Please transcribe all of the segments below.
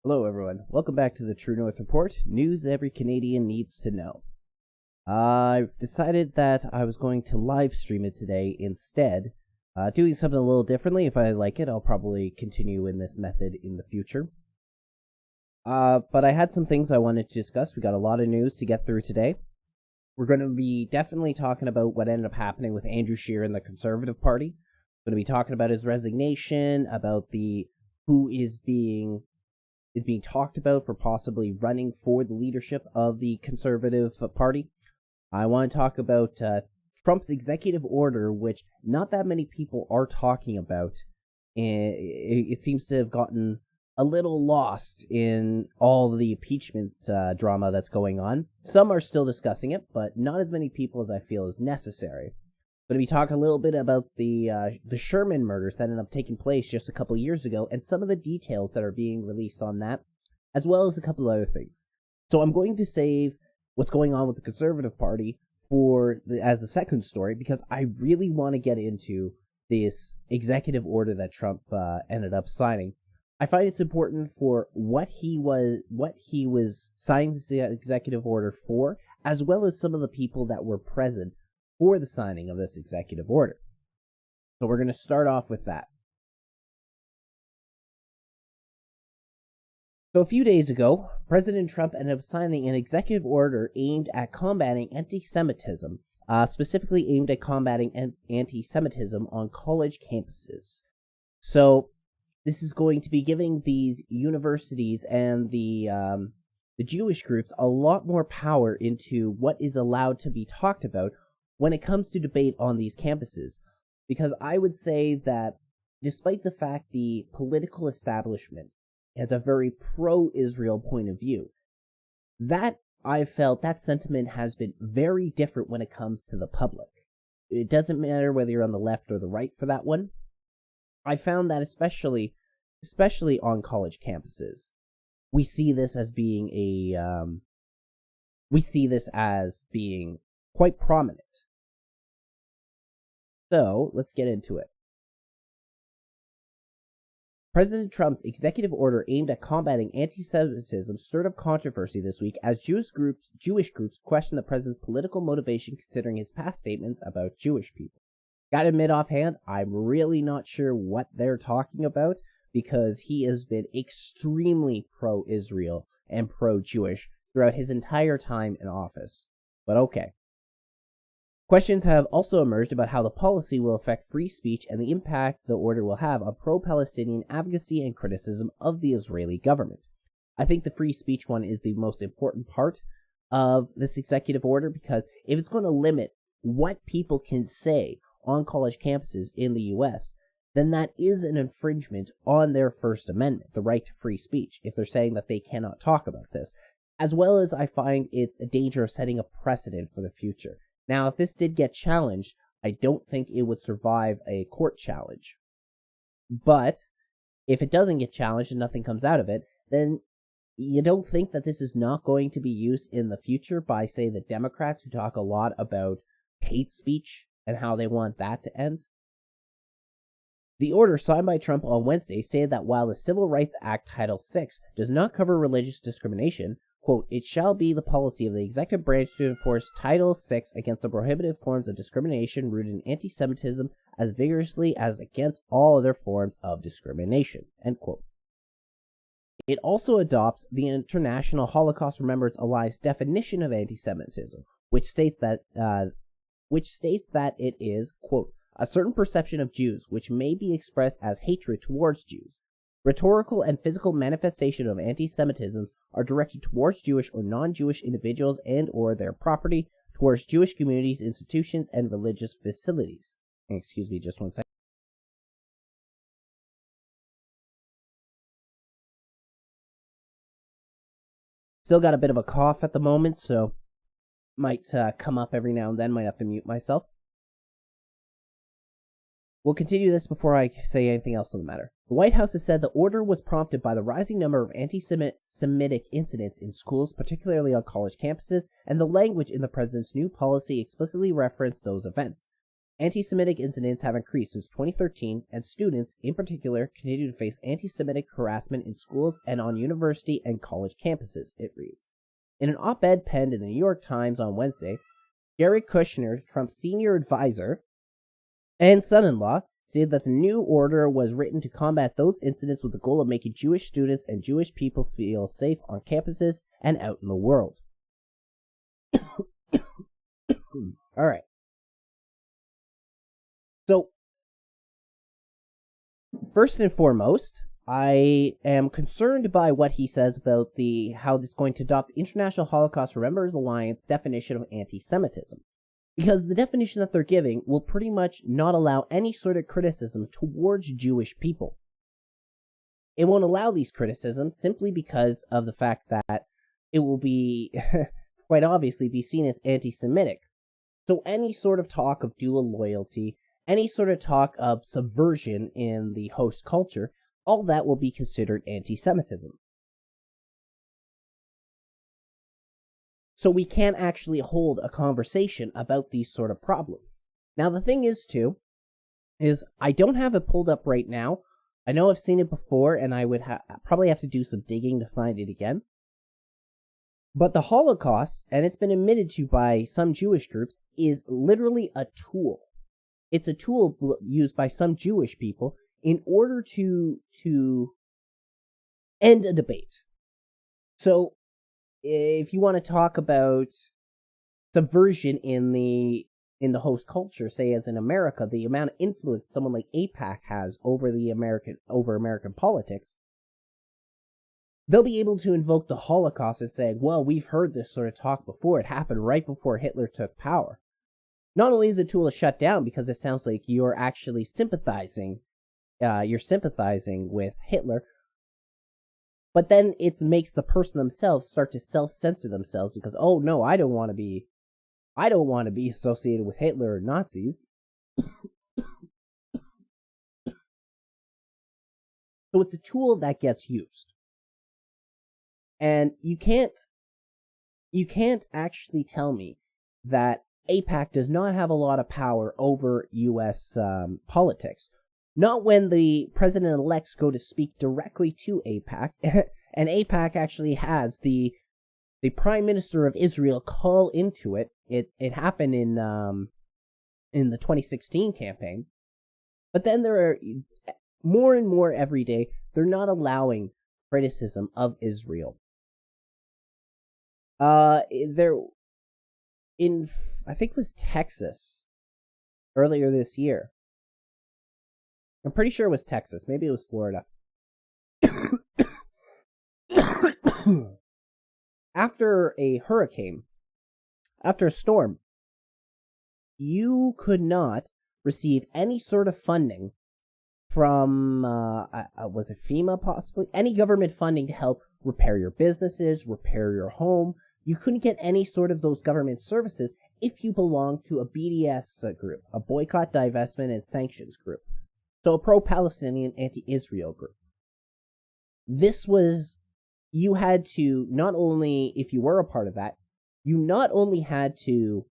Hello everyone, welcome back to the True North Report, news every Canadian needs to know. I've decided that I was going to live stream it today instead, doing something a little differently. If I like it, I'll probably continue in this method in the future. But I had some things I wanted to discuss. We got a lot of news to get through today. We're going to be definitely talking about what ended up happening with Andrew Scheer and the Conservative Party. We're going to be talking about his resignation, about who is being talked about for possibly running for the leadership of the Conservative Party. I want to talk about Trump's executive order, which not that many people are talking about. It seems to have gotten a little lost in all the impeachment drama that's going on. Some are still discussing it, but not as many people as I feel is necessary. I'm going to be talking a little bit about the Sherman murders that ended up taking place just a couple years ago, and some of the details that are being released on that, as well as a couple other things. So I'm going to save what's going on with the Conservative Party as the second story, because I really want to get into this executive order that Trump ended up signing. I find it's important for what he was signing this executive order for, as well as some of the people that were present for the signing of this executive order. So we're going to start off with that. So a few days ago, President Trump ended up signing an executive order aimed at combating anti-Semitism, specifically aimed at combating anti-Semitism on college campuses. So this is going to be giving these universities and the Jewish groups a lot more power into what is allowed to be talked about when it comes to debate on these campuses. Because I would say that despite the fact the political establishment has a very pro-Israel point of view, that I've felt that sentiment has been very different when it comes to the public. It doesn't matter whether you're on the left or the right for that one. I found that especially on college campuses, we see this as being quite prominent. So let's get into it. President Trump's executive order aimed at combating anti-Semitism stirred up controversy this week as Jewish groups questioned the president's political motivation considering his past statements about Jewish people. Gotta admit offhand, I'm really not sure what they're talking about, because he has been extremely pro-Israel and pro-Jewish throughout his entire time in office. But okay. Questions have also emerged about how the policy will affect free speech and the impact the order will have on pro-Palestinian advocacy and criticism of the Israeli government. I think the free speech one is the most important part of this executive order, because if it's going to limit what people can say on college campuses in the U.S., then that is an infringement on their First Amendment, the right to free speech, if they're saying that they cannot talk about this. As well as I find it's a danger of setting a precedent for the future. Now, if this did get challenged, I don't think it would survive a court challenge. But if it doesn't get challenged and nothing comes out of it, then you don't think that this is not going to be used in the future by, say, the Democrats, who talk a lot about hate speech and how they want that to end? The order signed by Trump on Wednesday stated that while the Civil Rights Act Title VI does not cover religious discrimination, quote, it shall be the policy of the executive branch to enforce Title VI against the prohibited forms of discrimination rooted in anti-Semitism as vigorously as against all other forms of discrimination, end quote. It also adopts the International Holocaust Remembrance Alliance definition of anti-Semitism, which states that it is, quote, a certain perception of Jews which may be expressed as hatred towards Jews. Rhetorical and physical manifestations of anti-Semitism are directed towards Jewish or non-Jewish individuals and or their property, towards Jewish communities, institutions, and religious facilities. Excuse me just one second. Still got a bit of a cough at the moment, so might come up every now and then, might have to mute myself. We'll continue this before I say anything else on the matter. The White House has said the order was prompted by the rising number of anti-Semitic incidents in schools, particularly on college campuses, and the language in the president's new policy explicitly referenced those events. Anti-Semitic incidents have increased since 2013, and students, in particular, continue to face anti-Semitic harassment in schools and on university and college campuses, it reads. In an op-ed penned in the New York Times on Wednesday, Jared Kushner, Trump's senior advisor and son-in-law, stated that the new order was written to combat those incidents with the goal of making Jewish students and Jewish people feel safe on campuses and out in the world. All right. So, first and foremost, I am concerned by what he says about how it's going to adopt the International Holocaust Remembrance Alliance definition of anti-Semitism. Because the definition that they're giving will pretty much not allow any sort of criticism towards Jewish people. It won't allow these criticisms simply because of the fact that it will be, quite obviously, be seen as anti-Semitic. So any sort of talk of dual loyalty, any sort of talk of subversion in the host culture, all that will be considered anti-Semitism. So we can't actually hold a conversation about these sort of problems. Now the thing is I don't have it pulled up right now. I know I've seen it before, and I would probably have to do some digging to find it again. But the Holocaust, and it's been admitted to by some Jewish groups, is literally a tool. It's a tool used by some Jewish people in order to end a debate. So, if you want to talk about subversion in the host culture, say as in America, the amount of influence someone like AIPAC has over American politics, they'll be able to invoke the Holocaust and say, well, we've heard this sort of talk before. It happened right before Hitler took power. Not only is it a tool to shut down because it sounds like you're actually sympathizing with Hitler, but then it makes the person themselves start to self-censor themselves because, oh no, I don't want to be associated with Hitler or Nazis. So it's a tool that gets used. And you can't actually tell me that AIPAC does not have a lot of power over U.S. politics. Not when the president-elects go to speak directly to AIPAC, and AIPAC actually has the Prime Minister of Israel call into it. It happened in the 2016 campaign. But then there are more and more every day, they're not allowing criticism of Israel. There in, I think it was Texas, earlier this year. I'm pretty sure it was Texas. Maybe it was Florida. After a hurricane, after a storm, you could not receive any sort of funding from, was it FEMA possibly? Any government funding to help repair your businesses, repair your home. You couldn't get any sort of those government services if you belonged to a BDS group, a boycott, divestment, and sanctions group. So a pro-Palestinian, anti-Israel group. This was, you had to, not only, if you were a part of that, you not only had to,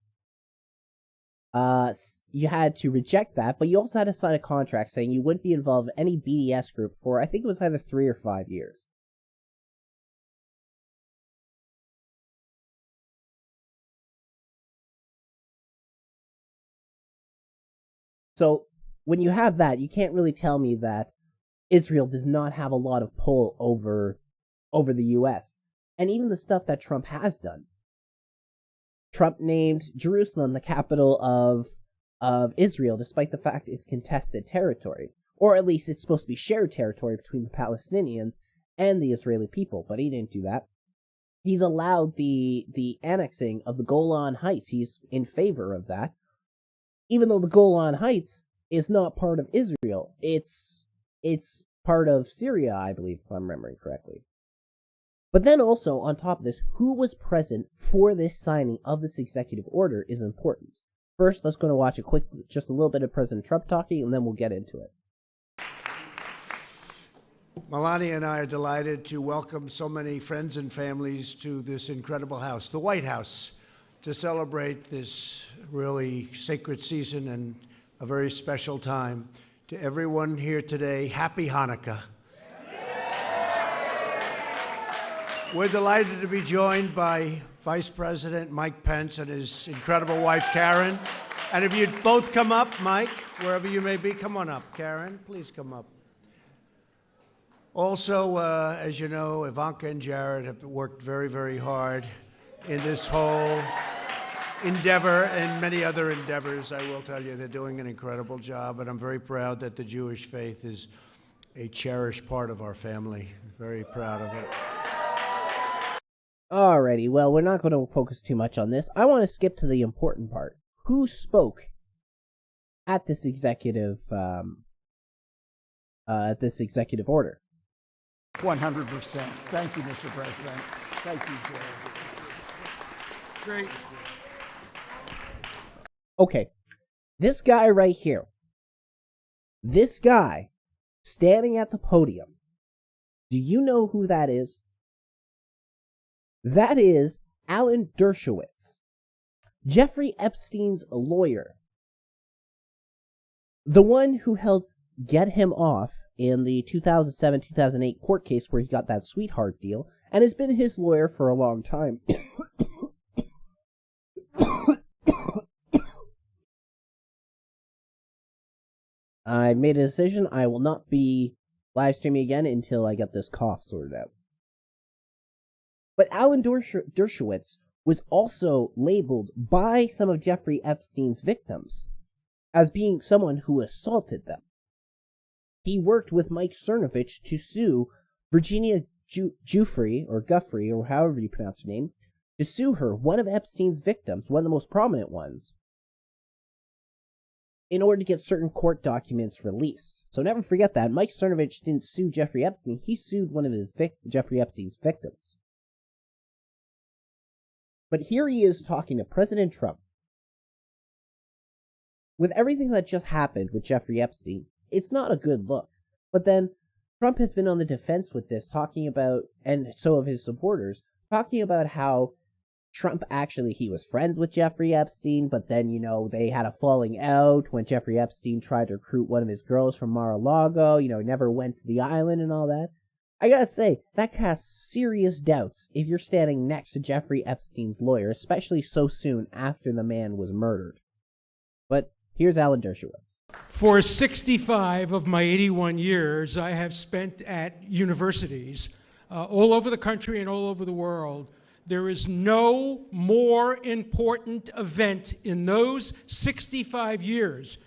reject that, but you also had to sign a contract saying you wouldn't be involved in any BDS group for, I think it was either 3 or 5 years. So, when you have that, you can't really tell me that Israel does not have a lot of pull over the U.S. And even the stuff that Trump has done. Trump named Jerusalem the capital of Israel, despite the fact it's contested territory. Or at least it's supposed to be shared territory between the Palestinians and the Israeli people, but he didn't do that. He's allowed the annexing of the Golan Heights. He's in favor of that. Even though the Golan Heights is not part of Israel, it's part of Syria, I believe, if I'm remembering correctly. But then also, on top of this, who was present for this signing of this executive order is important. First, let's go to watch just a little bit of President Trump talking, and then we'll get into it. Melania and I are delighted to welcome so many friends and families to this incredible house, the White House, to celebrate this really sacred season and a very special time. To everyone here today, happy Hanukkah. We're delighted to be joined by Vice President Mike Pence and his incredible wife, Karen. And if you'd both come up, Mike, wherever you may be, come on up. Karen, please come up. Also, as you know, Ivanka and Jared have worked very, very hard in this whole endeavor and many other endeavors. I will tell you, they're doing an incredible job, and I'm very proud that the Jewish faith is a cherished part of our family. Very proud of it. Alrighty, well, we're not going to focus too much on this. I want to skip to the important part. Who spoke at this executive order? 100%. Thank you, Mr. President. Thank you, Jerry. Great. Okay, this guy right here. This guy standing at the podium. Do you know who that is? That is Alan Dershowitz, Jeffrey Epstein's lawyer. The one who helped get him off in the 2007-2008 court case where he got that sweetheart deal, and has been his lawyer for a long time. I made a decision. I will not be live streaming again until I get this cough sorted out. But Alan Dershowitz was also labeled by some of Jeffrey Epstein's victims as being someone who assaulted them. He worked with Mike Cernovich to sue Virginia Giuffre, or Guffrey, or however you pronounce her name, to sue her, one of Epstein's victims, one of the most prominent ones, in order to get certain court documents released. So never forget that. Mike Cernovich didn't sue Jeffrey Epstein. He sued one of Jeffrey Epstein's victims. But here he is talking to President Trump. With everything that just happened with Jeffrey Epstein, it's not a good look. But then, Trump has been on the defense with this, talking about, and so have his supporters, talking about how Trump he was friends with Jeffrey Epstein, but then, they had a falling out when Jeffrey Epstein tried to recruit one of his girls from Mar-a-Lago, never went to the island and all that. I gotta say, that casts serious doubts if you're standing next to Jeffrey Epstein's lawyer, especially so soon after the man was murdered. But here's Alan Dershowitz. For 65 of my 81 years, I have spent at universities all over the country and all over the world. There is no more important event in those 65 years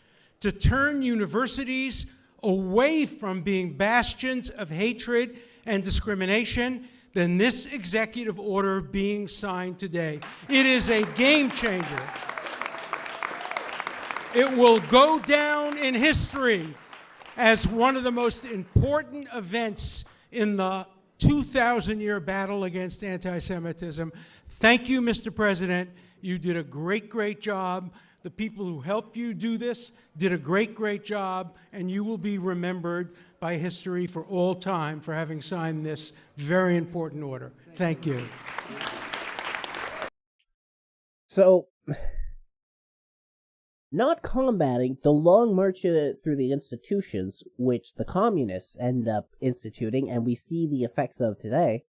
to turn universities away from being bastions of hatred and discrimination than this executive order being signed today. It is a game changer. It will go down in history as one of the most important events in the 2,000-year battle against anti-Semitism. Thank you, Mr. President. You did a great, great job. The people who helped you do this did a great, great job, and you will be remembered by history for all time for having signed this very important order. Thank you. So, not combating the long march through the institutions, which the communists end up instituting, and we see the effects of today.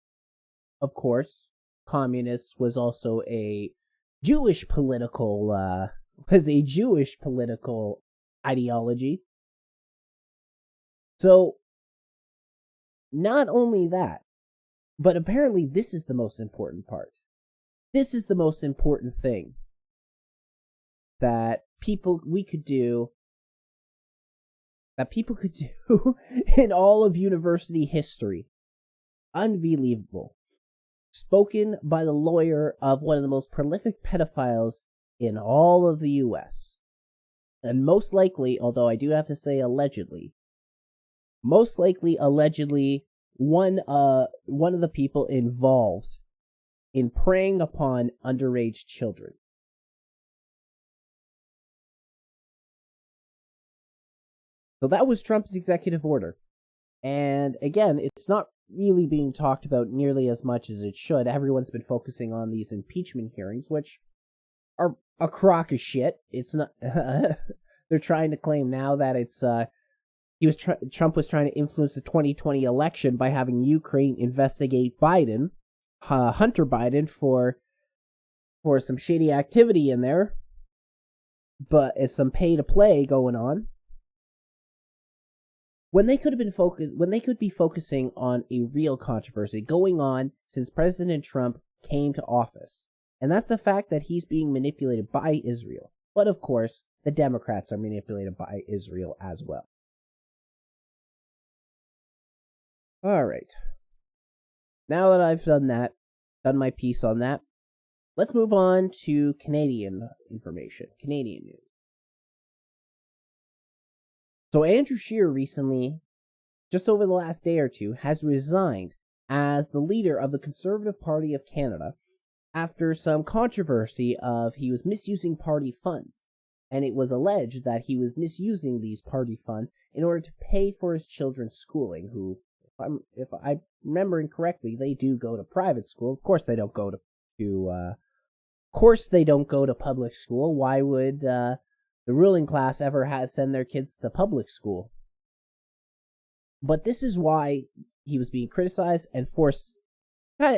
Of course, communists was also a Jewish political ideology. So, not only that, but apparently this is the most important part. This is the most important thing that people could do in all of university history. Unbelievable. Spoken by the lawyer of one of the most prolific pedophiles in all of the U.S. And most likely, although I do have to say allegedly, one of the people involved in preying upon underage children. So that was Trump's executive order. And again, it's not really being talked about nearly as much as it should. Everyone's been focusing on these impeachment hearings, which are a crock of shit. It's not they're trying to claim now that it's Trump was trying to influence the 2020 election by having Ukraine investigate Biden, Hunter Biden, for some shady activity in there, but it's some pay to play going on. When they could be focusing on a real controversy going on since President Trump came to office, and that's the fact that he's being manipulated by Israel. But of course, the Democrats are manipulated by Israel as well. All right. Now that I've done my piece on that, let's move on to Canadian information, Canadian news. So Andrew Scheer recently, just over the last day or two, has resigned as the leader of the Conservative Party of Canada after some controversy of he was misusing party funds. And it was alleged that he was misusing these party funds in order to pay for his children's schooling, who, if I'm remembering correctly, they do go to private school. Of course they don't go to public school. Why would the ruling class ever send their kids to public school? But this is why he was being criticized and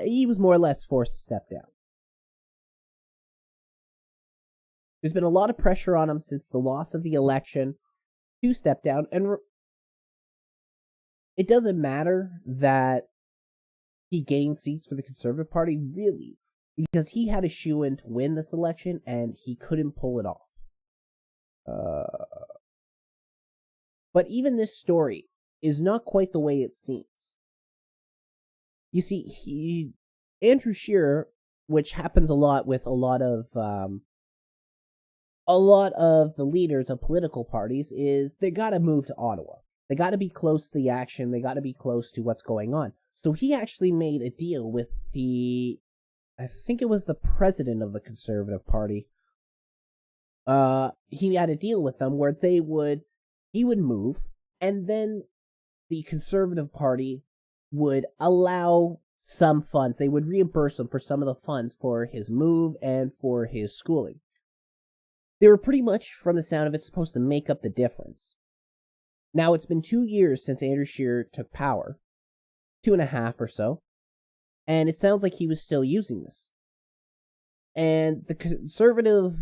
he was more or less forced to step down. There's been a lot of pressure on him since the loss of the election to step down, and it doesn't matter that he gained seats for the Conservative Party, really, because he had a shoe-in to win this election, and he couldn't pull it off. But even this story is not quite the way it seems. You see, Andrew Scheer, which happens a lot with a lot of the leaders of political parties, is they gotta move to Ottawa. They gotta be close to the action. They gotta be close to what's going on. So he actually made a deal with I think it was the president of the Conservative Party. He had a deal with them where he would move, and then the Conservative Party would allow some funds. They would reimburse him for some of the funds for his move and for his schooling. They were pretty much, from the sound of it, supposed to make up the difference. Now, it's been 2 years since Andrew Scheer took power, 2.5 or so, and it sounds like he was still using this. And the Conservative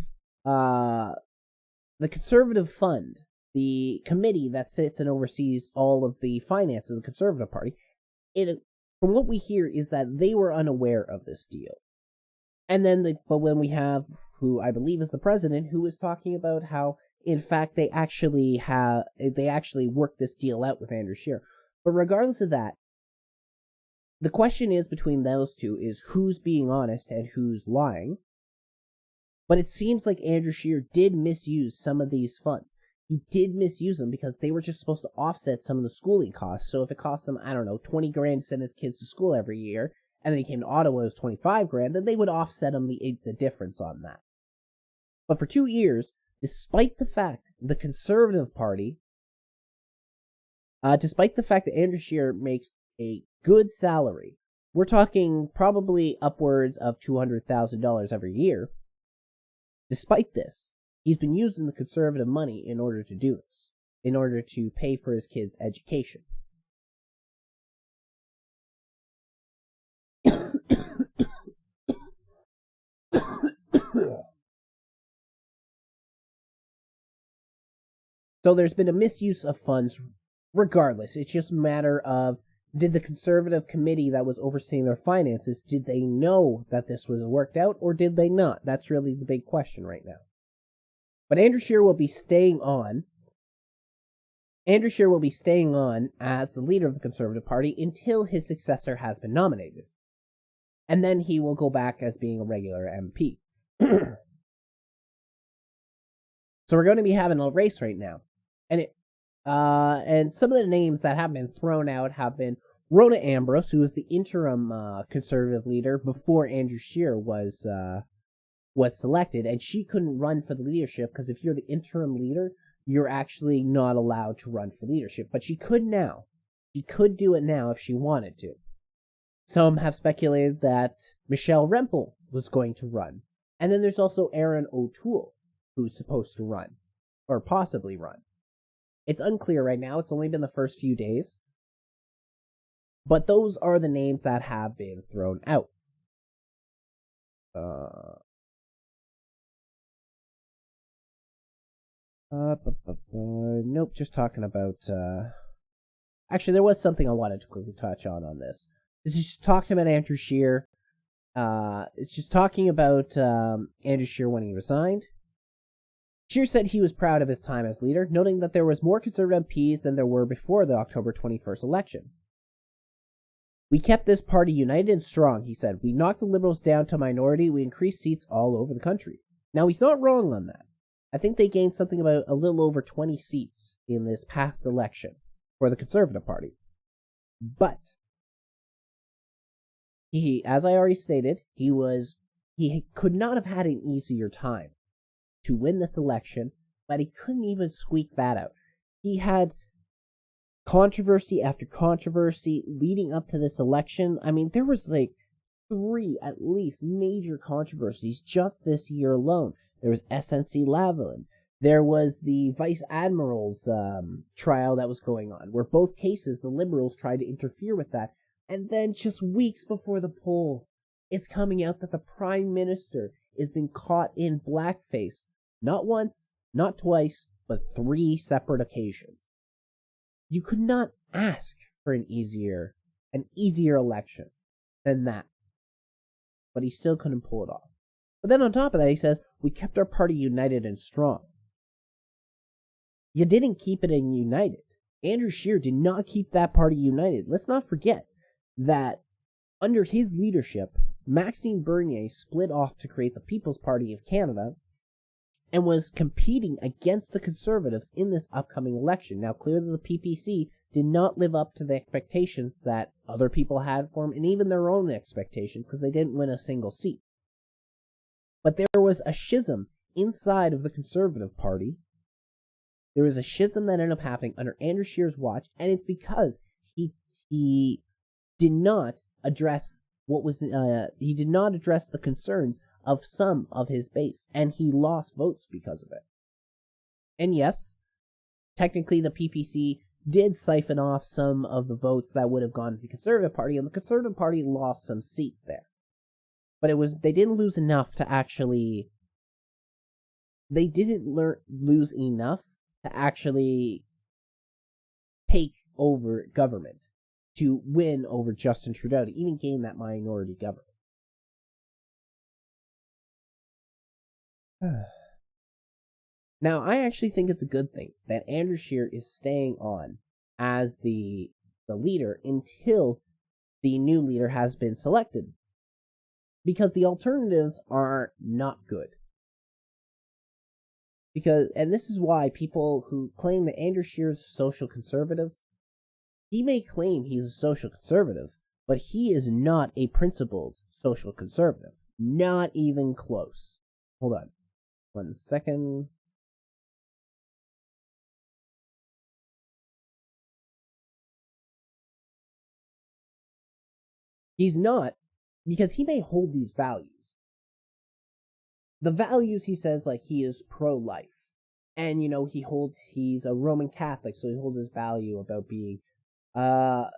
Fund, the committee that sits and oversees all of the finances of the Conservative Party, from what we hear, is that they were unaware of this deal. And then, but when we have, who I believe is the president, who is talking about how, in fact, they actually worked this deal out with Andrew Scheer. But regardless of that, the question is between those two is who's being honest and who's lying. But it seems like Andrew Scheer did misuse some of these funds. He did misuse them because they were just supposed to offset some of the schooling costs. So if it cost him, $20,000 to send his kids to school every year, and then he came to Ottawa, it was $25,000, then they would offset him the difference on that. But for 2 years, despite the fact the Conservative Party, despite the fact that Andrew Scheer makes a good salary, we're talking probably upwards of $200,000 every year. Despite this, he's been using the Conservative money in order to do this, in order to pay for his kids' education. So there's been a misuse of funds regardless. It's just a matter of, did the Conservative committee that was overseeing their finances, did they know that this was worked out, or did they not? That's really the big question right now. But Andrew Scheer will be staying on. Andrew Scheer will be staying on as the leader of the Conservative Party until his successor has been nominated. And then he will go back as being a regular MP. So we're going to be having a race right now. And some of the names that have been thrown out have been Rona Ambrose, who was the interim Conservative leader before Andrew Scheer was selected, and she couldn't run for the leadership because if you're the interim leader, you're actually not allowed to run for leadership. But she could now. She could do it now if she wanted to. Some have speculated that Michelle Rempel was going to run. And then there's also Erin O'Toole, who's supposed to run. or possibly run. It's unclear right now. It's only been the first few days. But those are the names that have been thrown out. Nope, just talking about... Actually, there was something I wanted to quickly touch on this. It's just talking about Andrew Scheer. It's just talking about Andrew Scheer when he resigned. Scheer said he was proud of his time as leader, noting that there was more Conservative MPs than there were before the October 21st election. We kept this party united and strong, he said. We knocked the Liberals down to minority. We increased seats all over the country. Now, he's not wrong on that. I think they gained something about a little over 20 seats in this past election for the Conservative Party. But he, as I already stated, he could not have had an easier time to win this election, but he couldn't even squeak that out. He had controversy after controversy leading up to this election. I mean, there was like 3 at least major controversies just this year alone. There was SNC Lavalin. There was the Vice Admiral's trial that was going on, where both cases the Liberals tried to interfere with that. And then just weeks before the poll, it's coming out that the Prime Minister has been caught in blackface. Not once, not twice, but 3 separate occasions. You could not ask for an easier election than that. But he still couldn't pull it off. But then on top of that, he says, we kept our party united and strong. You didn't keep it united. Andrew Scheer did not keep that party united. Let's not forget that under his leadership, Maxime Bernier split off to create the People's Party of Canada and was competing against the Conservatives in this upcoming election. Now, clearly the PPC did not live up to the expectations that other people had for him, and even their own expectations, because they didn't win a single seat. But there was a schism inside of the Conservative Party. There was a schism that ended up happening under Andrew Scheer's watch, and it's because he did not address the concerns of some of his base, and he lost votes because of it. And yes, technically the PPC did siphon off some of the votes that would have gone to the Conservative Party, and the Conservative Party lost some seats there. But they didn't lose enough to actually... They didn't lose enough to actually take over government, to win over Justin Trudeau, to even gain that minority government. Now, I actually think it's a good thing that Andrew Scheer is staying on as the leader until the new leader has been selected, because the alternatives are not good. And this is why people who claim that Andrew Scheer is a social conservative, he may claim he's a social conservative, but he is not a principled social conservative. Not even close. Hold on. 1 second. He's not, because he may hold these values. The values, he says, like, he is pro-life. And, he's a Roman Catholic, so he holds his value about being, gay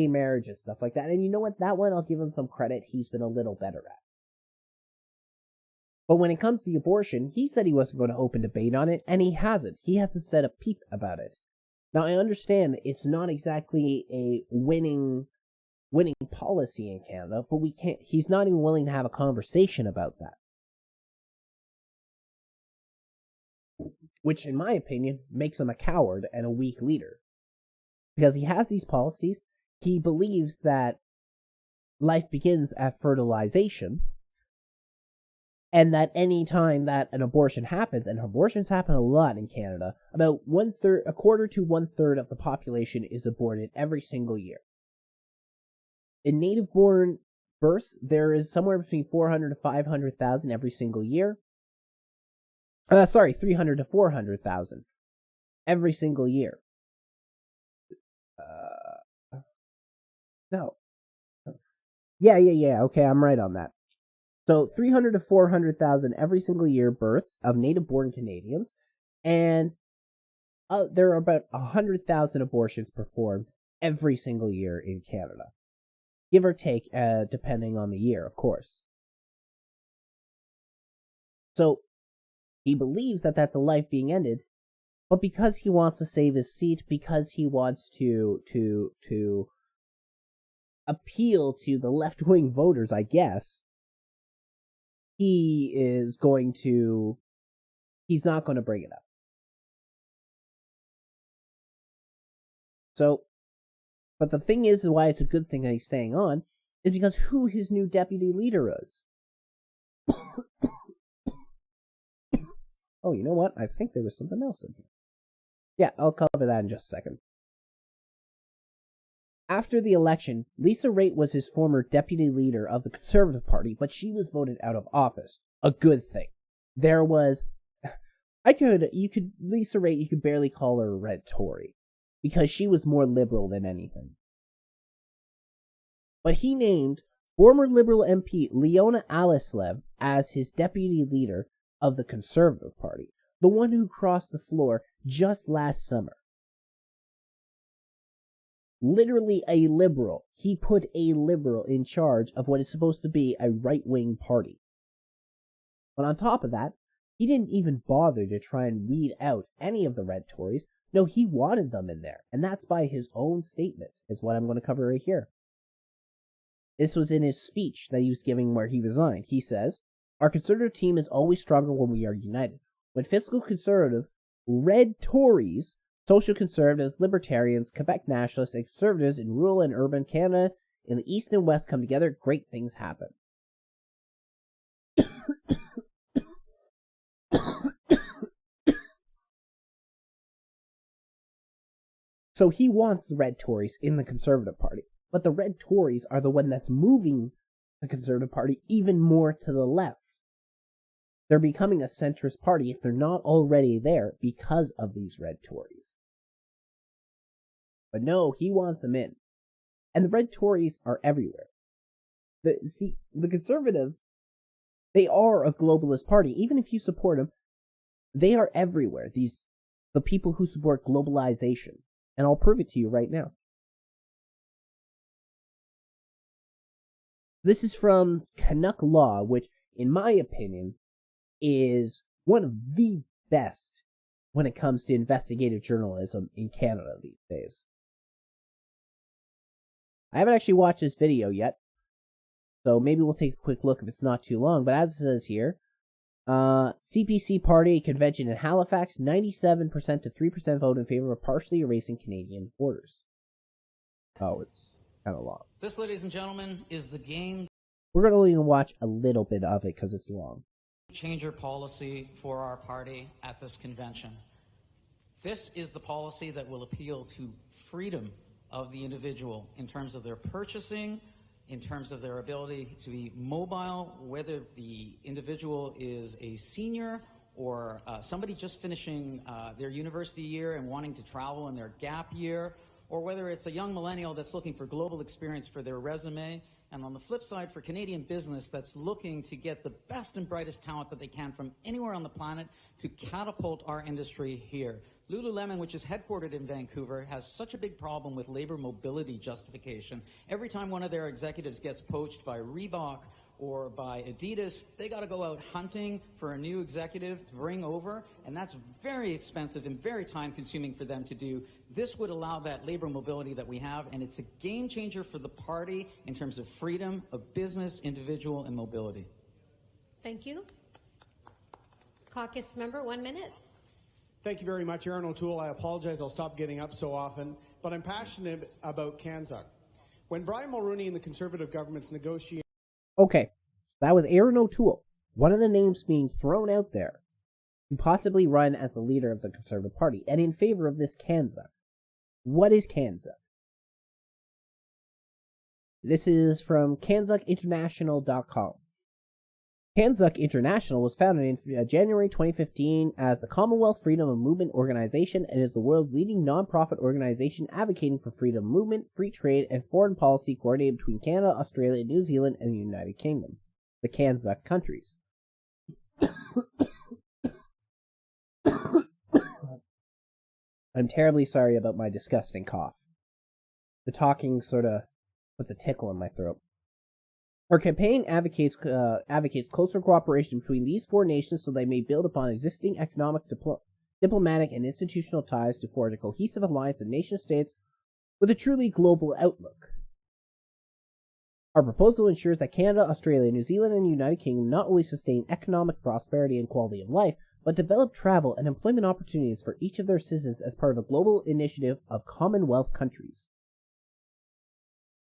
marriage and stuff like that. And you know what? That one, I'll give him some credit. He's been a little better at. But when it comes to abortion, he said he wasn't going to open debate on it, and he hasn't. He hasn't said a peep about it. Now, I understand it's not exactly a winning policy in Canada, but he's not even willing to have a conversation about that. Which, in my opinion, makes him a coward and a weak leader. Because he has these policies, he believes that life begins at fertilization, and that any time that an abortion happens, and abortions happen a lot in Canada, about a quarter to 1/3 of the population is aborted every single year. In native-born births, there is somewhere between 400 to 500,000 every single year. 300 to 400,000 every single year. No. Yeah, okay, I'm right on that. So 300 to 400,000 every single year births of native-born Canadians, and there are about 100,000 abortions performed every single year in Canada. Give or take, depending on the year, of course. So, he believes that that's a life being ended, but because he wants to save his seat, because he wants to appeal to the left-wing voters, I guess, he's not going to bring it up. So, but the thing is why it's a good thing that he's staying on, is because who his new deputy leader is. Oh, you know what? I think there was something else in here. Yeah, I'll cover that in just a second. After the election, Lisa Raitt was his former deputy leader of the Conservative Party, but she was voted out of office. A good thing. There was... Lisa Raitt, you could barely call her a red Tory, because she was more liberal than anything. But he named former Liberal MP Leona Alislev as his deputy leader of the Conservative Party, the one who crossed the floor just last summer. Literally a liberal. He put a liberal in charge of what is supposed to be a right-wing party. But on top of that, he didn't even bother to try and weed out any of the red Tories. No, he wanted them in there, and that's by his own statement, is what I'm going to cover right here. This was in his speech that he was giving where he resigned. He says, "Our Conservative team is always stronger when we are united. When fiscal conservative, red Tories, social conservatives, libertarians, Quebec nationalists, and conservatives in rural and urban Canada in the East and West come together, great things happen." So he wants the red Tories in the Conservative Party. But the red Tories are the one that's moving the Conservative Party even more to the left. They're becoming a centrist party if they're not already there because of these red Tories. But no, he wants them in. And the red Tories are everywhere. The Conservative, they are a globalist party. Even if you support them, they are everywhere. The people who support globalization. And I'll prove it to you right now. This is from Canuck Law, which, in my opinion, is one of the best when it comes to investigative journalism in Canada these days. I haven't actually watched this video yet, so maybe we'll take a quick look if it's not too long. But as it says here, CPC Party convention in Halifax, 97% to 3% vote in favor of partially erasing Canadian borders. Oh, it's kind of long. This, ladies and gentlemen, is the game We're going to even watch a little bit of it because it's long. changer policy for our party at this convention. This is the policy that will appeal to freedom of the individual in terms of their purchasing, in terms of their ability to be mobile, whether the individual is a senior or somebody just finishing their university year and wanting to travel in their gap year, or whether it's a young millennial that's looking for global experience for their resume, and on the flip side, for Canadian business that's looking to get the best and brightest talent that they can from anywhere on the planet to catapult our industry here. Lululemon, which is headquartered in Vancouver, has such a big problem with labor mobility justification. Every time one of their executives gets poached by Reebok or by Adidas, they got to go out hunting for a new executive to bring over, and that's very expensive and very time-consuming for them to do. This would allow that labor mobility that we have, and it's a game changer for the party in terms of freedom of business, individual, and mobility. Thank you. Caucus member, 1 minute. Thank you very much, Aaron O'Toole. I apologize, I'll stop getting up so often, but I'm passionate about CANZUC. When Brian Mulroney and the Conservative government's negotiating... Okay, that was Aaron O'Toole, one of the names being thrown out there to possibly run as the leader of the Conservative Party, and in favor of this CANZUC. What is CANZUC? This is from CanZUCinternational.com. CANZUC International was founded in January 2015 as the Commonwealth Freedom of Movement Organization and is the world's leading non-profit organization advocating for freedom of movement, free trade, and foreign policy coordinated between Canada, Australia, New Zealand, and the United Kingdom. the Kanzuk countries. I'm terribly sorry about my disgusting cough. The talking sort of puts a tickle in my throat. Our campaign advocates closer cooperation between these four nations so they may build upon existing economic, diplomatic, and institutional ties to forge a cohesive alliance of nation-states with a truly global outlook. Our proposal ensures that Canada, Australia, New Zealand, and the United Kingdom not only sustain economic prosperity and quality of life, but develop travel and employment opportunities for each of their citizens as part of a global initiative of Commonwealth countries.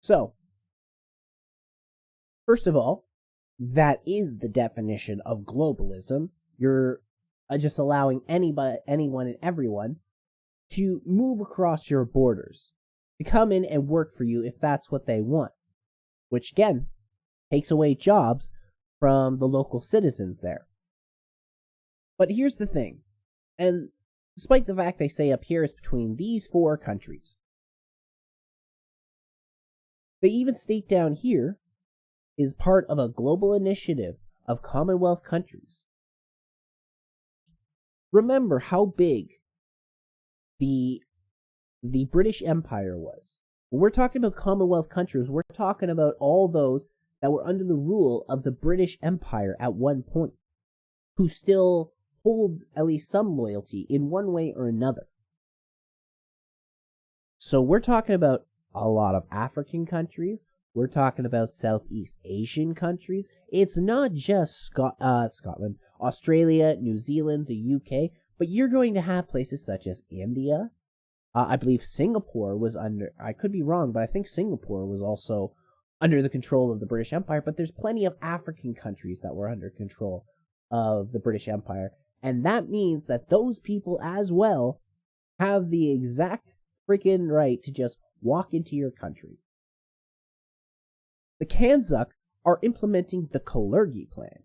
So, first of all, that is the definition of globalism. You're just allowing anyone and everyone to move across your borders, to come in and work for you if that's what they want, which again takes away jobs from the local citizens there. But here's the thing, and despite the fact they say up here it's between these four countries, they even state down here is part of a global initiative of Commonwealth countries. Remember how big the British Empire was. When we're talking about Commonwealth countries, we're talking about all those that were under the rule of the British Empire at one point, who still hold at least some loyalty in one way or another. So we're talking about a lot of African countries. We're talking about Southeast Asian countries. It's not just Scotland, Australia, New Zealand, the UK, but you're going to have places such as India. I believe Singapore was under, I could be wrong, but I think Singapore was also under the control of the British Empire, but there's plenty of African countries that were under control of the British Empire. And that means that those people as well have the exact freaking right to just walk into your country. The Kanzuk are implementing the Kalergi Plan.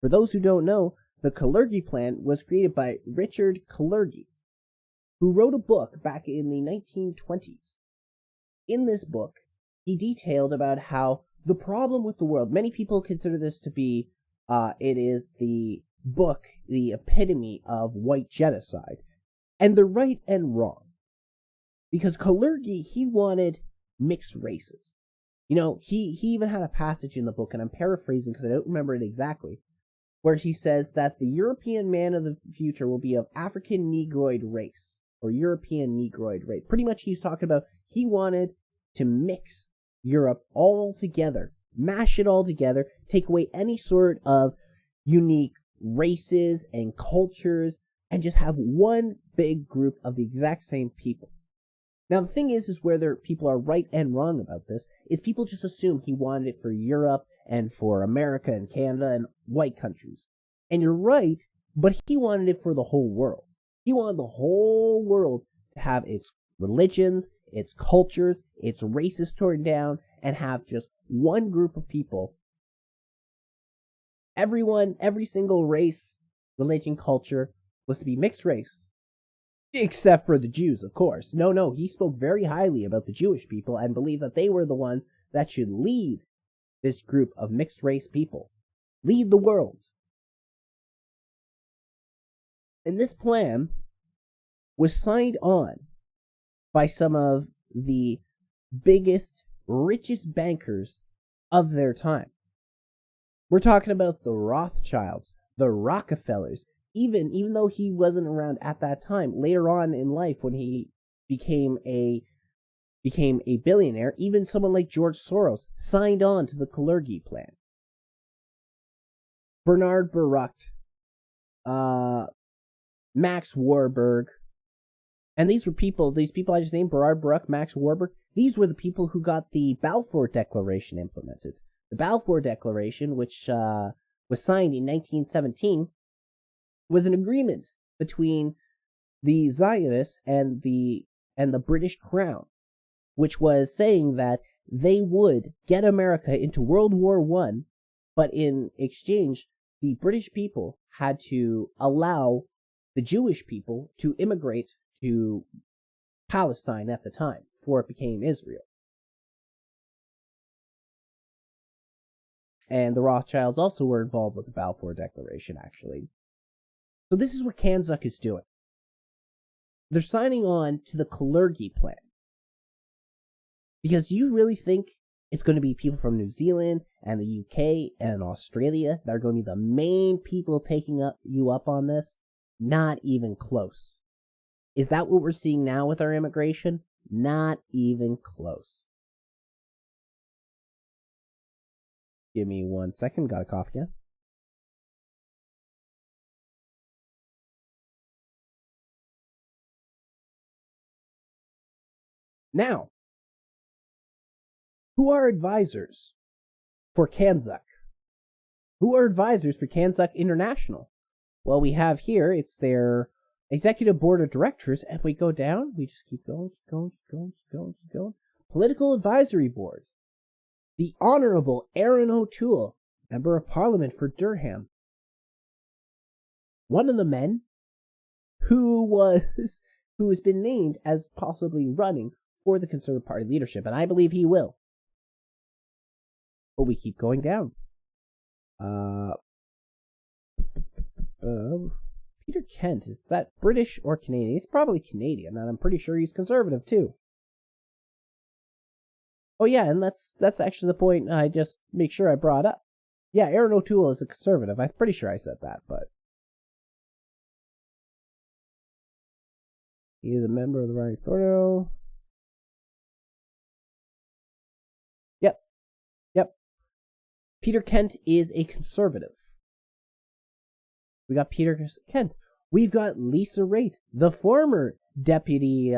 For those who don't know, the Kalergi Plan was created by Richard Kalergi, who wrote a book back in the 1920s. In this book, he detailed about how the problem with the world, many people consider this to be, it is the book, the epitome of white genocide. And they're right and wrong. Because Kalergi, he wanted mixed races. You know, he even had a passage in the book, and I'm paraphrasing because I don't remember it exactly, where he says that the European man of the future will be of African Negroid race, or European Negroid race. Pretty much he's talking about he wanted to mix Europe all together, mash it all together, take away any sort of unique races and cultures, and just have one big group of the exact same people. Now, the thing is whether people are right and wrong about this, is people just assume he wanted it for Europe and for America and Canada and white countries. And you're right, but he wanted it for the whole world. He wanted the whole world to have its religions, its cultures, its races torn down, and have just one group of people. Everyone, every single race, religion, culture was to be mixed race. Except for the Jews, of course. No, he spoke very highly about the Jewish people and believed that they were the ones that should lead this group of mixed race people. Lead the world. And this plan was signed on by some of the biggest, richest bankers of their time. We're talking about the Rothschilds, the Rockefellers. Even though he wasn't around at that time, later on in life when he became a billionaire, even someone like George Soros signed on to the Kalergi Plan. Bernard Baruch, Max Warburg, and these people I just named, Bernard Baruch, Max Warburg, these were the people who got the Balfour Declaration implemented. The Balfour Declaration, which was signed in 1917, was an agreement between the Zionists and the British Crown, which was saying that they would get America into World War I, but in exchange, the British people had to allow the Jewish people to immigrate to Palestine at the time, before it became Israel. And the Rothschilds also were involved with the Balfour Declaration, actually. So this is what Kanzuk is doing. They're signing on to the Kalergi Plan. Because you really think it's going to be people from New Zealand and the UK and Australia that are going to be the main people taking you up on this? Not even close. Is that what we're seeing now with our immigration? Not even close. Give me 1 second. Got a cough again. Now, who are advisors for Kanzuk? Who are advisors for Kanzuk International? Well, we have here, it's their executive board of directors, and we go down, we just keep going. Political advisory board. The Honorable Aaron O'Toole, Member of Parliament for Durham. One of the men who has been named as possibly running for the Conservative Party leadership, and I believe he will. But we keep going down. Peter Kent, is that British or Canadian? He's probably Canadian, and I'm pretty sure he's Conservative too. Oh yeah, and that's actually the point I just make sure I brought up. Yeah, Aaron O'Toole is a Conservative. I'm pretty sure I said that, but he is a member of the Running Thorno. Yep. Peter Kent is a Conservative. We got Peter Kent. We've got Lisa Raitt, the former deputy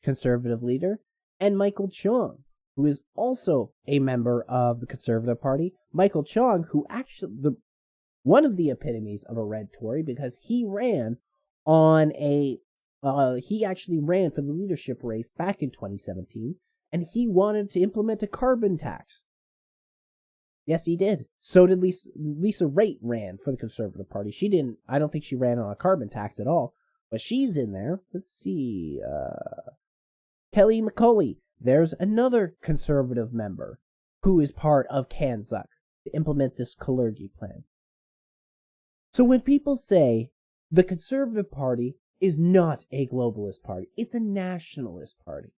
Conservative leader, and Michael Chong, who is also a member of the Conservative Party. Michael Chong, who actually one of the epitomes of a red Tory, because he ran on he actually ran for the leadership race back in 2017, and he wanted to implement a carbon tax. Yes, he did. So did Lisa Raitt ran for the Conservative Party. She didn't. I don't think she ran on a carbon tax at all, but she's in there. Let's see. Kelly McCauley. There's another Conservative member who is part of Kanzuk to implement this Kalergi plan. So when people say the Conservative Party is not a globalist party, it's a nationalist party,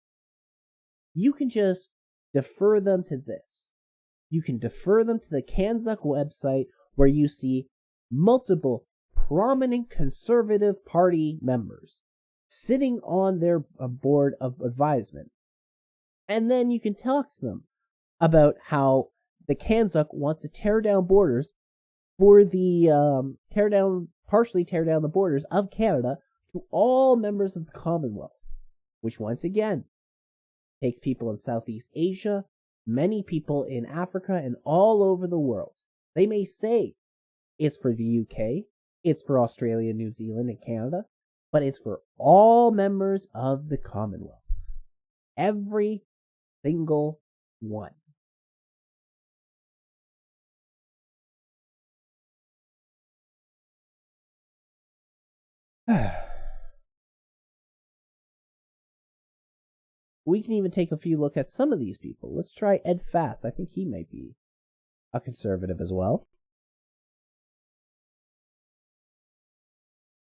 you can just defer them to this. You can defer them to the Kanzuk website, where you see multiple prominent Conservative Party members sitting on their board of advisement. And then you can talk to them about how the Kanzuk wants to tear down borders for the partially tear down the borders of Canada to all members of the Commonwealth, which once again takes people in Southeast Asia, many people in Africa, and all over the world. They may say it's for the UK, it's for Australia, New Zealand, and Canada, but it's for all members of the Commonwealth. Every single one. We can even take a few look at some of these people. Let's try Ed Fast. I think he might be a Conservative as well.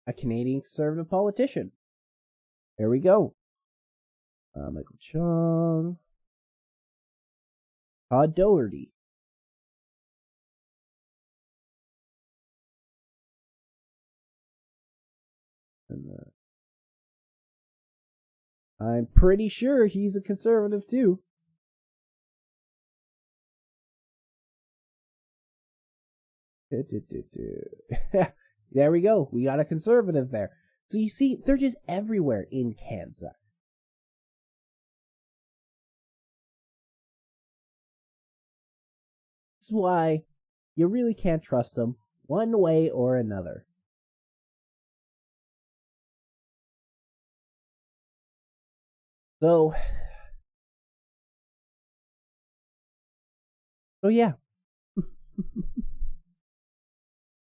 A Canadian Conservative politician. There we go. Michael Chong. Todd Doherty. And, I'm pretty sure he's a Conservative too. There we go. We got a Conservative there. So you see, they're just everywhere in Kanzuk. This is why you really can't trust them one way or another. So yeah.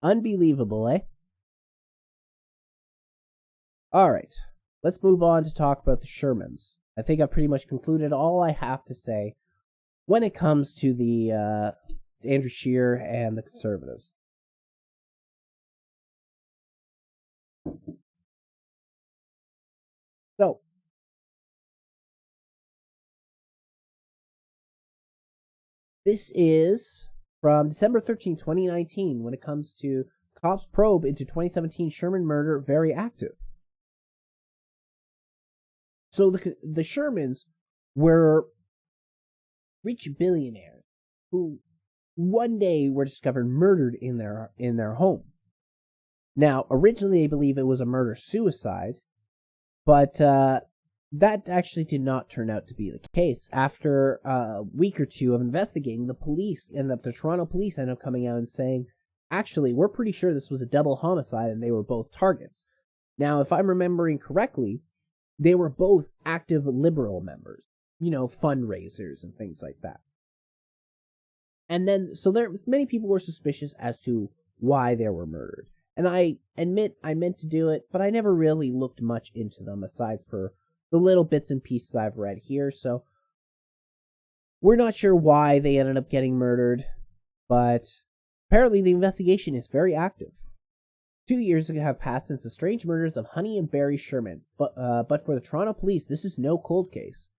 Unbelievable, eh? Alright, let's move on to talk about the Shermans. I think I've pretty much concluded all I have to say when it comes to the Andrew Scheer and the Conservatives. So, this is from December 13, 2019, when it comes to cops probe into 2017 Sherman murder, very active. So the Shermans were rich billionaires who one day were discovered murdered in their home. Now, originally they believe it was a murder-suicide, but that actually did not turn out to be the case. After a week or two of investigating, the Toronto police ended up coming out and saying, actually, we're pretty sure this was a double homicide and they were both targets. Now, if I'm remembering correctly, they were both active Liberal members, fundraisers and things like that. And then, so many people were suspicious as to why they were murdered. And I admit I meant to do it, but I never really looked much into them aside for the little bits and pieces I've read here. So we're not sure why they ended up getting murdered, but apparently the investigation is very active. 2 years have passed since the strange murders of Honey and Barry Sherman, but for the Toronto police, this is no cold case.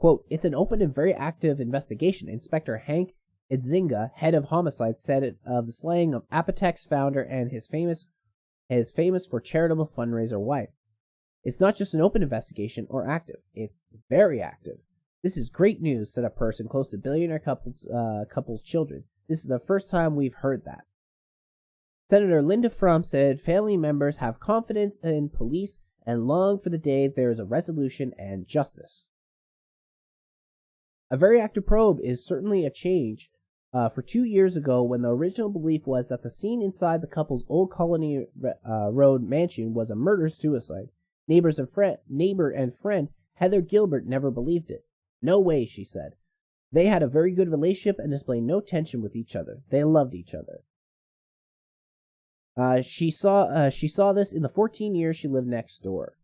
Quote, it's an open and very active investigation. Inspector Hank Idzinga, head of homicide, said it of the slaying of Apotex founder and his famous for charitable fundraiser wife. It's not just an open investigation or active. It's very active. This is great news, said a person close to billionaire couple's children. This is the first time we've heard that. Senator Linda Frum said family members have confidence in police and long for the day there is a resolution and justice. A very active probe is certainly a change for 2 years ago, when the original belief was that the scene inside the couple's old Colony Road mansion was a murder-suicide. Neighbor and friend Heather Gilbert never believed it. No way, she said. They had a very good relationship and displayed no tension with each other. They loved each other. She saw this in the 14 years she lived next door.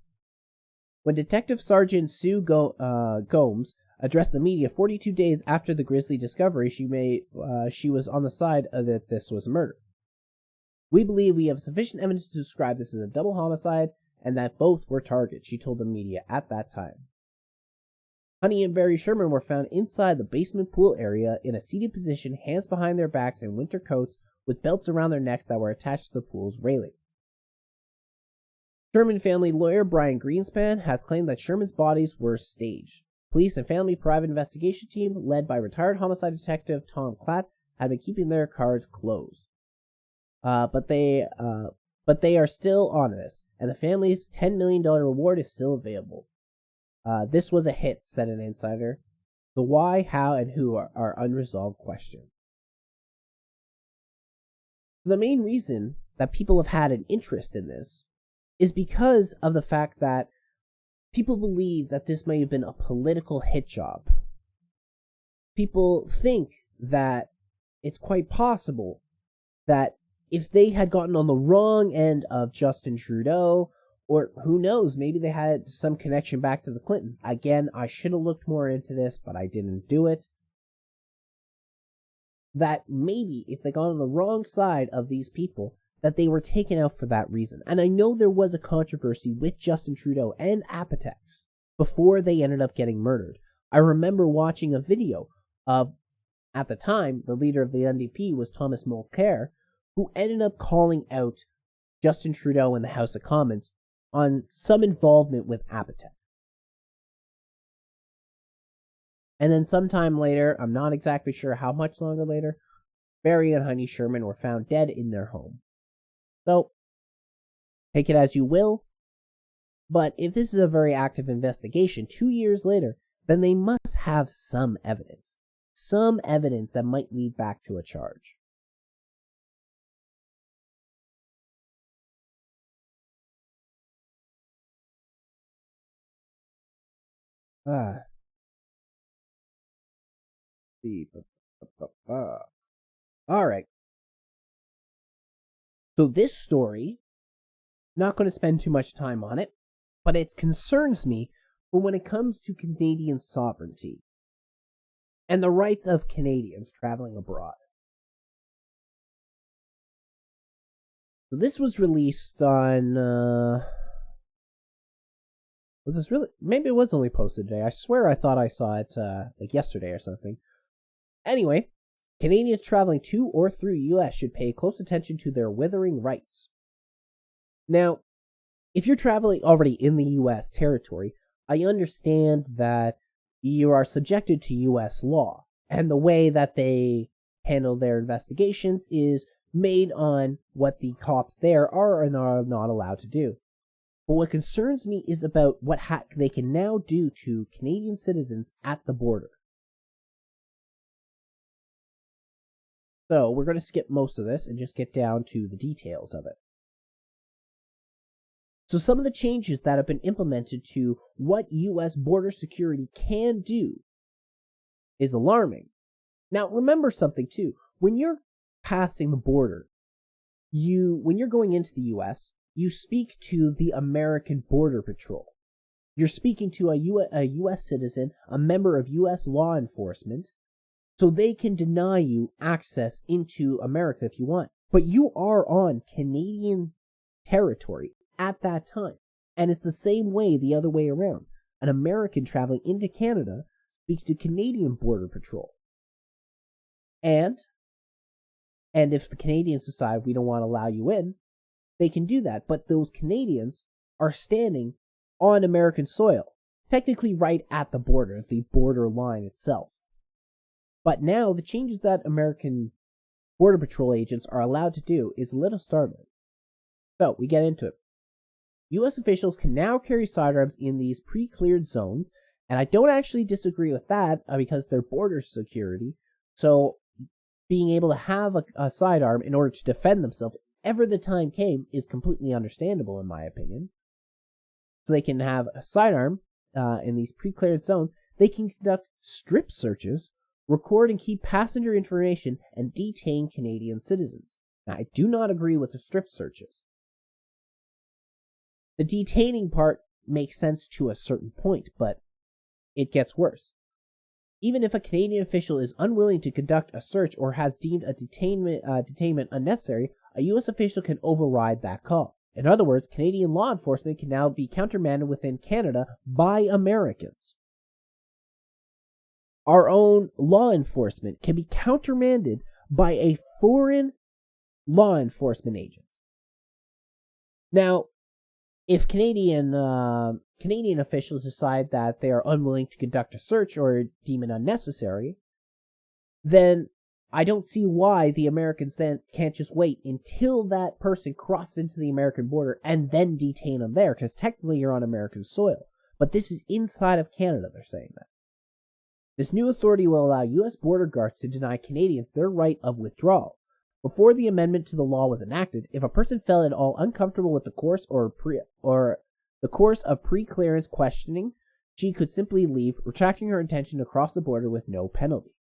When Detective Sergeant Sue Gomes addressed the media 42 days after the grisly discovery, she was on the side of that this was murder. We believe we have sufficient evidence to describe this as a double homicide and that both were targets, she told the media at that time. Honey and Barry Sherman were found inside the basement pool area in a seated position, hands behind their backs in winter coats with belts around their necks that were attached to the pool's railing. Sherman family lawyer Brian Greenspan has claimed that Sherman's bodies were staged. Police and family private investigation team, led by retired homicide detective Tom Klatt, had been keeping their cards closed. But they are still on this, and the family's $10 million reward is still available. This was a hit, said an insider. The why, how, and who are unresolved questions. The main reason that people have had an interest in this is because of the fact that people believe that this may have been a political hit job. People think that it's quite possible that if they had gotten on the wrong end of Justin Trudeau, or who knows, maybe they had some connection back to the Clintons. Again, I should have looked more into this, but I didn't do it. That maybe if they got on the wrong side of these people, that they were taken out for that reason. And I know there was a controversy with Justin Trudeau and Apotex before they ended up getting murdered. I remember watching a video of, at the time, the leader of the NDP was Thomas Mulcair, who ended up calling out Justin Trudeau in the House of Commons on some involvement with Apotex. And then sometime later, I'm not exactly sure how much longer later, Barry and Honey Sherman were found dead in their home. So, take it as you will, but if this is a very active investigation 2 years later, then they must have some evidence that might lead back to a charge. Alright. So this story, not going to spend too much time on it, but it concerns me for when it comes to Canadian sovereignty and the rights of Canadians traveling abroad. So this was released on, was this really, maybe it was only posted today. I swear I thought I saw it, like yesterday or something. Anyway, Canadians traveling to or through U.S. should pay close attention to their withering rights. Now, if you're traveling already in the U.S. territory, I understand that you are subjected to U.S. law, and the way that they handle their investigations is made on what the cops there are and are not allowed to do. But what concerns me is about what they can now do to Canadian citizens at the border. So we're going to skip most of this and just get down to the details of it. So some of the changes that have been implemented to what U.S. border security can do is alarming. Now remember something too. When you're passing the border, when you're going into the U.S., you speak to the American Border Patrol. You're speaking to a U.S. citizen, a member of U.S. law enforcement, so they can deny you access into America if you want. But you are on Canadian territory at that time. And it's the same way the other way around. An American traveling into Canada speaks to Canadian Border Patrol. And if the Canadians decide we don't want to allow you in, they can do that. But those Canadians are standing on American soil, technically right at the border line itself. But now the changes that American Border Patrol agents are allowed to do is a little startling. So we get into it. U.S. officials can now carry sidearms in these pre-cleared zones, and I don't actually disagree with that because they're border security. So being able to have a sidearm in order to defend themselves, ever the time came, is completely understandable in my opinion. So they can have a sidearm in these pre-cleared zones. They can conduct strip searches, record and keep passenger information, and detain Canadian citizens. Now, I do not agree with the strip searches. The detaining part makes sense to a certain point, but it gets worse. Even if a Canadian official is unwilling to conduct a search or has deemed a detainment unnecessary, a U.S. official can override that call. In other words, Canadian law enforcement can now be countermanded within Canada by Americans. Our own law enforcement can be countermanded by a foreign law enforcement agent. Now, if Canadian officials decide that they are unwilling to conduct a search or deem it unnecessary, then I don't see why the Americans then can't just wait until that person crosses into the American border and then detain them there, because technically you're on American soil. But this is inside of Canada, they're saying that. This new authority will allow U.S. border guards to deny Canadians their right of withdrawal. Before the amendment to the law was enacted, if a person felt at all uncomfortable with the course the course of pre-clearance questioning, she could simply leave, retracting her intention to cross the border with no penalty.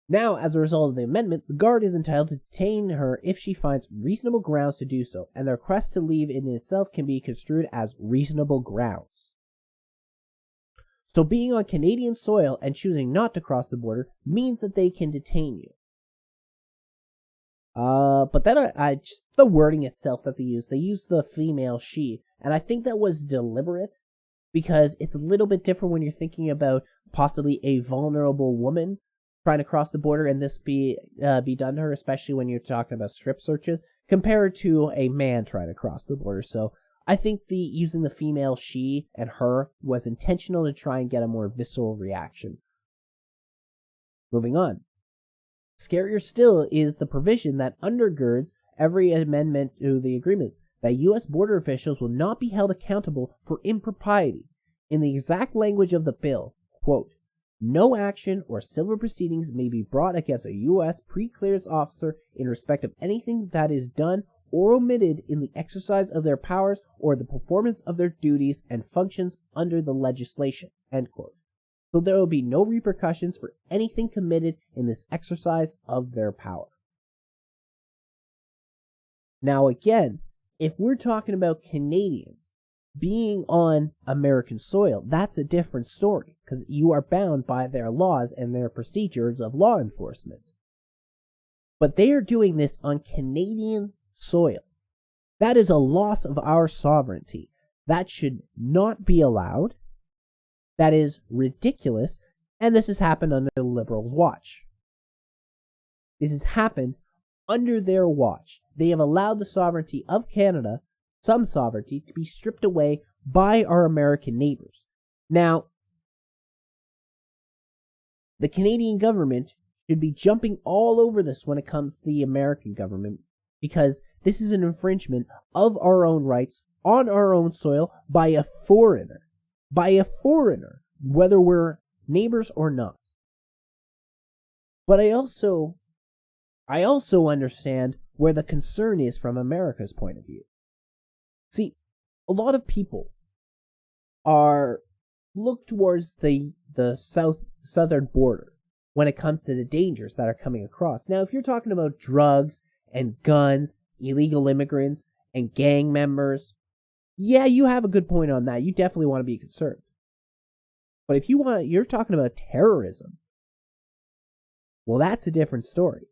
Now, as a result of the amendment, the guard is entitled to detain her if she finds reasonable grounds to do so, and the request to leave in itself can be construed as reasonable grounds. So being on Canadian soil and choosing not to cross the border means that they can detain you. But then just the wording itself that they use the female she, and I think that was deliberate because it's a little bit different when you're thinking about possibly a vulnerable woman trying to cross the border and this be done to her, especially when you're talking about strip searches, compared to a man trying to cross the border. So I think using the female she and her was intentional to try and get a more visceral reaction. Moving on. Scarier still is the provision that undergirds every amendment to the agreement, that U.S. border officials will not be held accountable for impropriety. In the exact language of the bill, quote, no action or civil proceedings may be brought against a U.S. pre-clearance officer in respect of anything that is done or omitted in the exercise of their powers or the performance of their duties and functions under the legislation, end quote. So there will be no repercussions for anything committed in this exercise of their power. Now again, if we're talking about Canadians being on American soil, that's a different story, because you are bound by their laws and their procedures of law enforcement. But they are doing this on Canadian soil. That is a loss of our sovereignty. That should not be allowed. That is ridiculous, and this has happened under the Liberals' watch. This has happened under their watch. They have allowed the sovereignty of Canada, some sovereignty, to be stripped away by our American neighbors. Now, the Canadian government should be jumping all over this when it comes to the American government, because this is an infringement of our own rights on our own soil by a foreigner. By a foreigner, whether we're neighbors or not. But I also understand where the concern is from America's point of view. See, a lot of people look towards the southern border when it comes to the dangers that are coming across. Now, if you're talking about drugs and guns, illegal immigrants, and gang members, yeah, you have a good point on that. You definitely want to be concerned. But if you're talking about terrorism, well, that's a different story.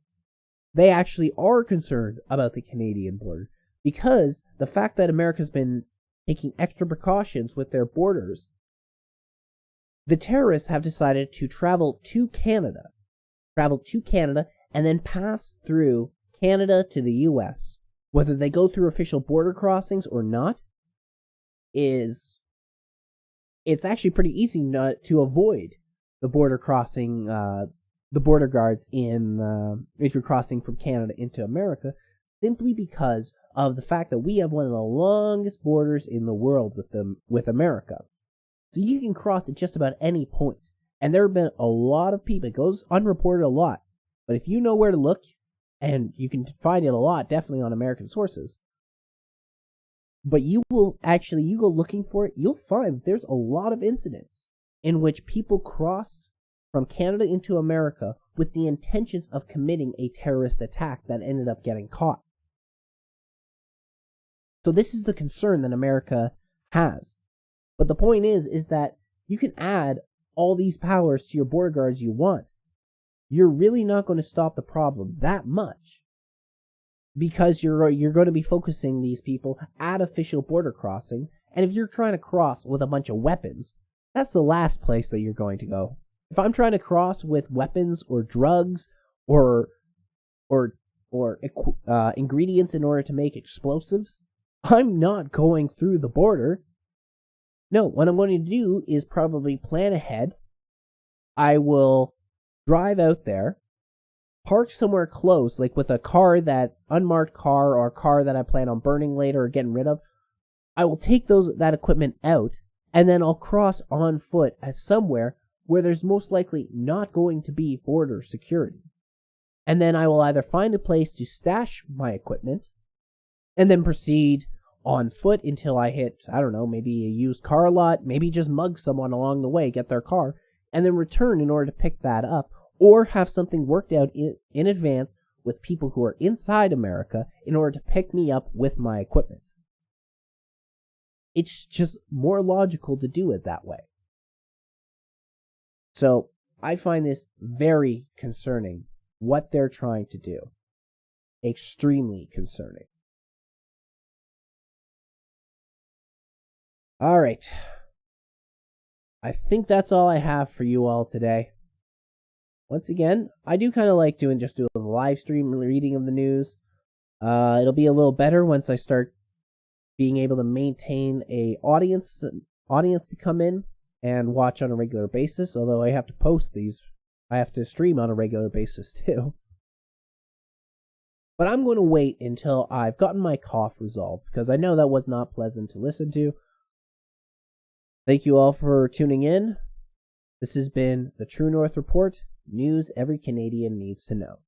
They actually are concerned about the Canadian border because the fact that America's been taking extra precautions with their borders, the terrorists have decided to travel to Canada, and then pass through Canada to the U.S. Whether they go through official border crossings or not, it's actually pretty easy not to avoid the border crossing, the border guards if you're crossing from Canada into America, simply because of the fact that we have one of the longest borders in the world with America. So you can cross at just about any point. And there have been a lot of people, it goes unreported a lot, but if you know where to look, and you can find it a lot, definitely on American sources, but you go looking for it, you'll find there's a lot of incidents in which people crossed from Canada into America with the intentions of committing a terrorist attack that ended up getting caught. So this is the concern that America has. But the point is that you can add all these powers to your border guards you want. You're really not going to stop the problem that much, because you're going to be focusing these people at official border crossing, and if you're trying to cross with a bunch of weapons, that's the last place that you're going to go. If I'm trying to cross with weapons or drugs or ingredients in order to make explosives, I'm not going through the border. No, what I'm going to do is probably plan ahead. I will drive out there, park somewhere close, like with a unmarked car or a car that I plan on burning later or getting rid of. I will take that equipment out, and then I'll cross on foot at somewhere where there's most likely not going to be border security. And then I will either find a place to stash my equipment and then proceed on foot until I hit, I don't know, maybe a used car lot, maybe just mug someone along the way, get their car, and then return in order to pick that up, or have something worked out in advance with people who are inside America in order to pick me up with my equipment. It's just more logical to do it that way. So I find this very concerning, what they're trying to do. Extremely concerning. All right. I think that's all I have for you all today. Once again, I do kind of like doing a live stream reading of the news. It'll be a little better once I start being able to maintain a audience to come in and watch on a regular basis, although I have to post these. I have to stream on a regular basis too. But I'm going to wait until I've gotten my cough resolved, because I know that was not pleasant to listen to. Thank you all for tuning in. This has been the True North Report, news every Canadian needs to know.